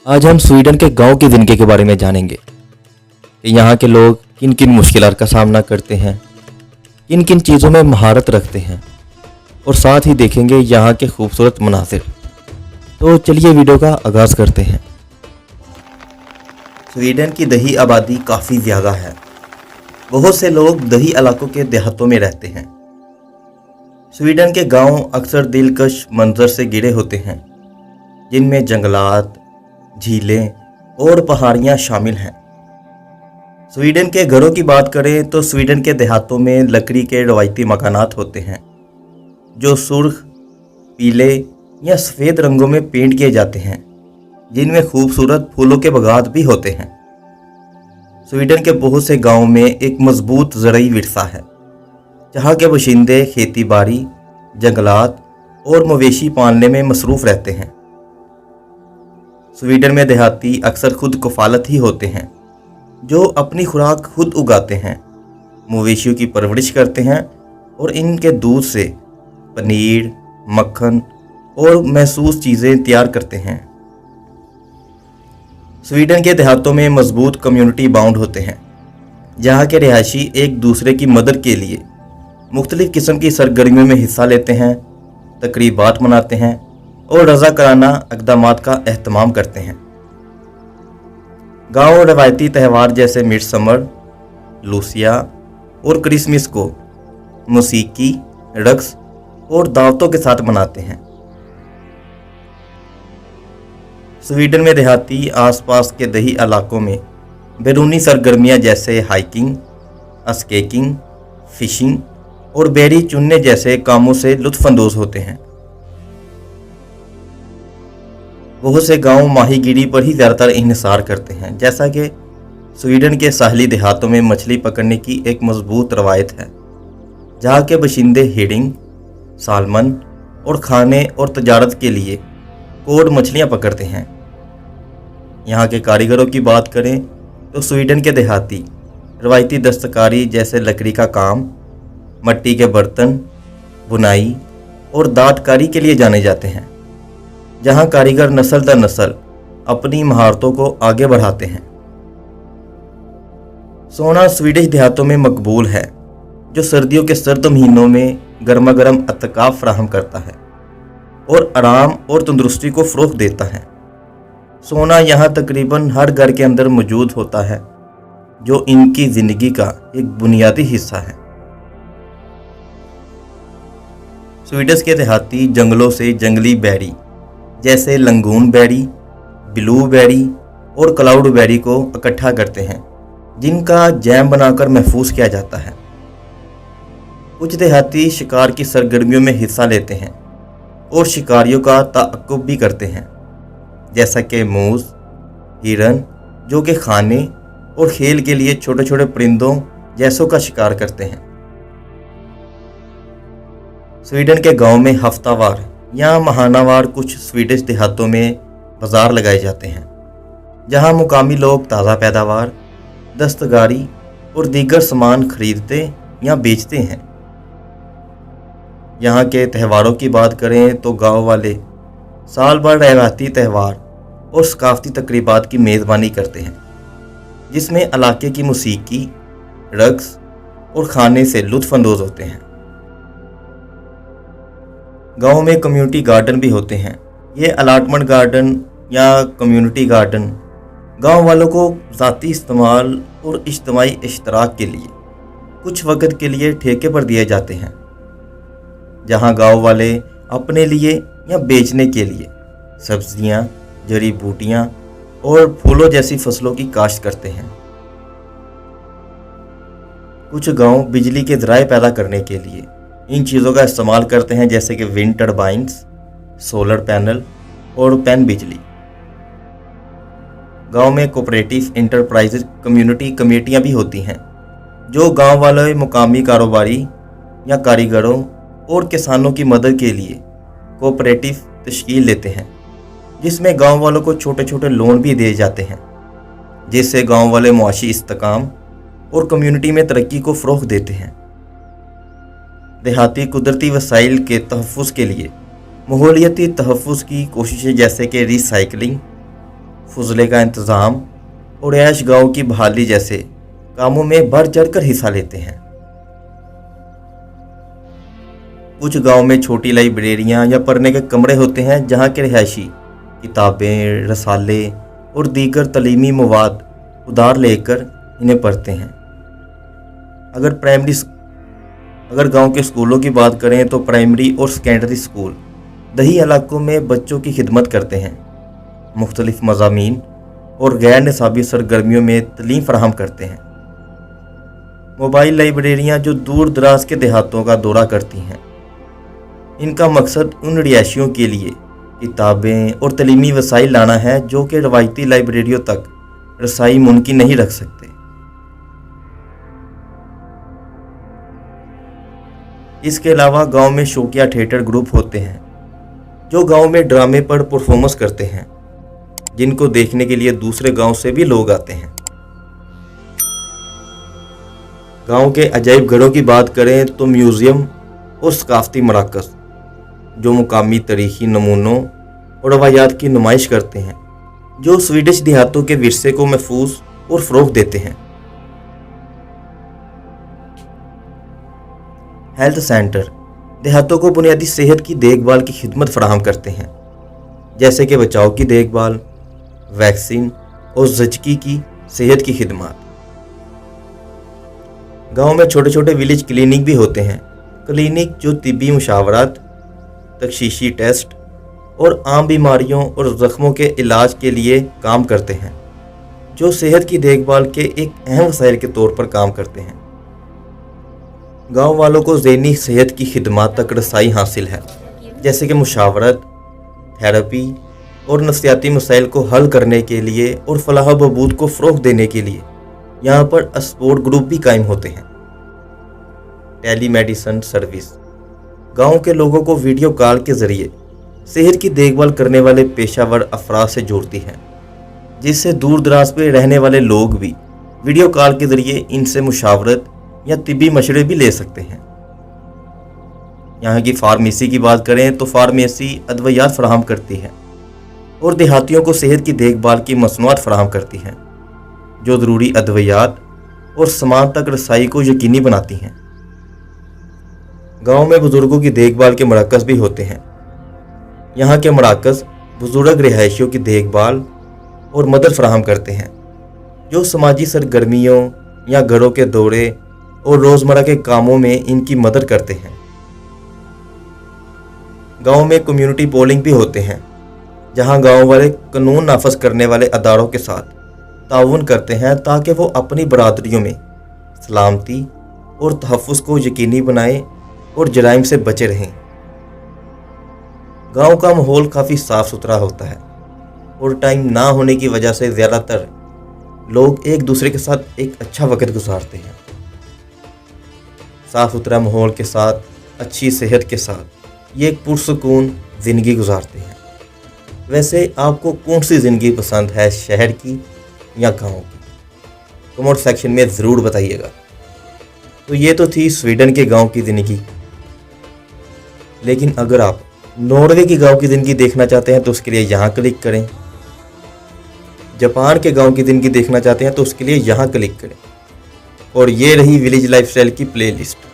आज हम स्वीडन के गांव की ज़िंदगी के बारे में जानेंगे कि यहाँ के लोग किन किन मुश्किलात का सामना करते हैं, किन किन चीज़ों में महारत रखते हैं और साथ ही देखेंगे यहाँ के खूबसूरत मनासिर। तो चलिए वीडियो का आगाज़ करते हैं। स्वीडन की दही आबादी काफ़ी ज़्यादा है। बहुत से लोग दही इलाकों के देहातों में रहते हैं। स्वीडन के गांव अक्सर दिलकश मंजर से घिरे होते हैं, जिनमें जंगलात, झीलें और पहाड़ियां शामिल हैं। स्वीडन के घरों की बात करें तो स्वीडन के देहातों में लकड़ी के रवायती मकानात होते हैं, जो सुर्ख, पीले या सफ़ेद रंगों में पेंट किए जाते हैं, जिनमें खूबसूरत फूलों के बागात भी होते हैं। स्वीडन के बहुत से गांवों में एक मजबूत ज़रूरी विरसा है, जहाँ के बाशिंदे खेती बाड़ी, जंगलात और मवेशी पालने में मसरूफ़ रहते हैं। स्वीडन में देहाती अक्सर खुद कफालत ही होते हैं, जो अपनी खुराक खुद उगाते हैं, मवेशियों की परवरिश करते हैं और इनके दूध से पनीर, मक्खन और महसूस चीज़ें तैयार करते हैं। स्वीडन के देहातों में मजबूत कम्युनिटी बाउंड होते हैं, जहाँ के रिहायशी एक दूसरे की मदद के लिए मुख्तलिफ़ किस्म की सरगर्मियों में हिस्सा लेते हैं, तकरीबात मनाते हैं और रज़ाकाराना इक़दामात का एहतमाम करते हैं। गांव रवायती त्यौहार जैसे मिडसमर, लूसिया और क्रिसमस को मौसीकी, रक्स और दावतों के साथ मनाते हैं। स्वीडन में देहाती आसपास के दही इलाकों में बैरूनी सरगर्मियां जैसे हाइकिंग, स्केटिंग, फिशिंग और बेरी चुनने जैसे कामों से लुत्फ़अंदोज़ होते हैं। बहुत से गांव माहीगीरी पर ही ज़्यादातर इन्हिसार करते हैं, जैसा कि स्वीडन के साहली देहातों में मछली पकड़ने की एक मजबूत रवायत है, जहाँ के बाशिंदे हिडिंग, सालमन और खाने और तजारत के लिए कोड मछलियाँ पकड़ते हैं। यहाँ के कारीगरों की बात करें तो स्वीडन के देहाती रवायती दस्तकारी जैसे लकड़ी का काम, मिट्टी के बर्तन, बुनाई और दाँतकारी के लिए जाने जाते हैं, जहाँ कारीगर नस्ल दर नस्ल अपनी महारतों को आगे बढ़ाते हैं। सोना स्वीडिश देहातों में मकबूल है, जो सर्दियों के सर्द महीनों में गर्मा गर्म अतकाफ फराहम करता है और आराम और तंदुरुस्ती को फ़रोग़ देता है। सोना यहाँ तकरीबन हर घर के अंदर मौजूद होता है, जो इनकी ज़िंदगी का एक बुनियादी हिस्सा है। स्वीडिश के देहाती जंगलों से जंगली बेरी जैसे लंगून बेरी, ब्लू बेरी और क्लाउड बेरी को इकट्ठा करते हैं, जिनका जैम बनाकर महफूज किया जाता है। कुछ देहाती शिकार की सरगर्मियों में हिस्सा लेते हैं और शिकारियों का ताक़ुब भी करते हैं, जैसा कि मूस, हिरन, जो कि खाने और खेल के लिए छोटे छोटे परिंदों जैसों का शिकार करते हैं। स्वीडन के गांव में हफ्तावार या माहानावार कुछ स्वीडिश देहातों में बाज़ार लगाए जाते हैं, जहां मुकामी लोग ताज़ा पैदावार, दस्तकारी और दीगर सामान खरीदते या बेचते हैं। यहाँ के त्योहारों की बात करें तो गांव वाले साल भर रवायती त्यौहार और सकाफ़ती तकरीबात की मेज़बानी करते हैं, जिसमें इलाके की मौसीकी, रक्स और खाने से लुत्फ़अंदोज़ होते हैं। गांव में कम्युनिटी गार्डन भी होते हैं। ये अलाटमेंट गार्डन या कम्युनिटी गार्डन गांव वालों को ज़ाती इस्तेमाल और इज्तिमाई इश्तराक के लिए कुछ वक्त के लिए ठेके पर दिए जाते हैं, जहां गांव वाले अपने लिए या बेचने के लिए सब्जियां, जड़ी बूटियां और फूलों जैसी फसलों की काश्त करते हैं। कुछ गांव बिजली के ज़राए पैदा करने के लिए इन चीज़ों का इस्तेमाल करते हैं, जैसे कि विंड टर्बाइन्स, सोलर पैनल और पैन बिजली। गांव में कोऑपरेटिव इंटरप्राइजेज कम्युनिटी कमेटियां भी होती हैं, जो गांव वाले मुकामी कारोबारी या कारीगरों और किसानों की मदद के लिए कोऑपरेटिव तश्कील लेते हैं, जिसमें गांव वालों को छोटे छोटे लोन भी दिए जाते हैं, जिससे गांव वाले मुआशी इस्तेकाम और कम्युनिटी में तरक्की को फ़रोग़ देते हैं। देहाती कुदरती वसाइल के तहफ़्फ़ुज़ के लिए माहौलियाती तहफ़्फ़ुज़ की कोशिशें जैसे कि रिसाइकलिंग, फुजले का इंतज़ाम और ऐश गांव की बहाली जैसे कामों में बढ़ चढ़कर हिस्सा लेते हैं। कुछ गांव में छोटी लाइब्रेरियां या पढ़ने के कमरे होते हैं जहां के रिहायशी किताबें, रसाले और दीगर तलीमी मवाद उधार लेकर इन्हें पढ़ते हैं। अगर गांव के स्कूलों की बात करें तो प्राइमरी और सेकेंडरी स्कूल दही इलाकों में बच्चों की खिदमत करते हैं, मुख्तलिफ मज़ामीन और गैर निसाबी सरगर्मियों में तालीम फराहम करते हैं। मोबाइल लाइब्रेरियां जो दूर दराज के देहातों का दौरा करती हैं, इनका मकसद उन रिहायशियों के लिए किताबें और तलीमी वसाइल लाना है जो कि रवायती लाइब्रेरियों तक रसाई मुमकिन नहीं रख सकते। इसके अलावा गांव में शौकिया थिएटर ग्रुप होते हैं जो गांव में ड्रामे पर परफॉर्मेंस करते हैं, जिनको देखने के लिए दूसरे गांव से भी लोग आते हैं। गांव के अजायब घरों की बात करें तो म्यूज़ियम और सकाफती मराकज़ जो मुकामी तारीखी नमूनों और रवायात की नुमाइश करते हैं, जो स्वीडिश देहातों के विरसे को महफूज और फ़रोग़ देते हैं। हेल्थ सेंटर देहातों को बुनियादी सेहत की देखभाल की खिदमत फराहम करते हैं, जैसे कि बचाव की देखभाल, वैक्सीन और ज़चगी की सेहत की खिदमत। गांव में छोटे छोटे विलेज क्लिनिक भी होते हैं, क्लिनिक जो तिब्बी मुशावरत, तशख़ीसी टेस्ट और आम बीमारियों और ज़ख्मों के इलाज के लिए काम करते हैं, जो सेहत की देखभाल के एक अहम वसाइल के तौर पर काम करते हैं। गांव वालों को ज़हनी सेहत की खिदमत तक रसाई हासिल है, जैसे कि मुशावरत, थेरेपी और नफ्सियाती मसाइल को हल करने के लिए और फलाह बहबूद को फ़रोग़ देने के लिए यहाँ पर सपोर्ट ग्रुप भी कायम होते हैं। टेली मेडिसिन सर्विस गांव के लोगों को वीडियो कॉल के ज़रिए सेहत की देखभाल करने वाले पेशावर अफराद से जोड़ती है, जिससे दूर दराज पर रहने वाले लोग भी वीडियो कॉल के ज़रिए इनसे मुशावरत या तिब्बी मशवरे भी ले सकते हैं। यहाँ की फार्मेसी की बात करें तो फार्मेसी अदवियात फराहम करती है और देहातियों को सेहत की देखभाल की मसनूआत फराहम करती है, जो ज़रूरी अदवियात और सामान तक रसाई को यकीनी बनाती हैं। गांव में बुज़ुर्गों की देखभाल के मराकज़ भी होते हैं। यहाँ के मराकज़ बुज़ुर्ग रिहायशियों की देखभाल और मदद फराहम करते हैं, जो समाजी सरगर्मियों या घरों के दौरे और रोज़मर्रा के कामों में इनकी मदद करते हैं। गांव में कम्युनिटी पोलिंग भी होते हैं, जहां गांव वाले कानून नाफज करने वाले अदारों के साथ ताउन करते हैं ताकि वो अपनी बरादरियों में सलामती और तहफ़्फ़ुज़ को यकीनी बनाएं और जराइम से बचे रहें। गांव का माहौल काफ़ी साफ़ सुथरा होता है और टाइम ना होने की वजह से ज़्यादातर लोग एक दूसरे के साथ एक अच्छा वक्त गुजारते हैं। साफ़ सुथरा माहौल के साथ, अच्छी सेहत के साथ ये एक पुरसुकून ज़िंदगी गुजारते हैं। वैसे आपको कौन सी ज़िंदगी पसंद है, शहर की या गांव की? कमेंट सेक्शन में ज़रूर बताइएगा। तो ये तो थी स्वीडन के गांव की ज़िंदगी, लेकिन अगर आप नॉर्वे की गांव की ज़िंदगी देखना चाहते हैं तो उसके लिए यहाँ क्लिक करें। जापान के गांव की ज़िंदगी देखना चाहते हैं तो उसके लिए यहाँ क्लिक करें। और ये रही विलेज लाइफस्टाइल की प्लेलिस्ट।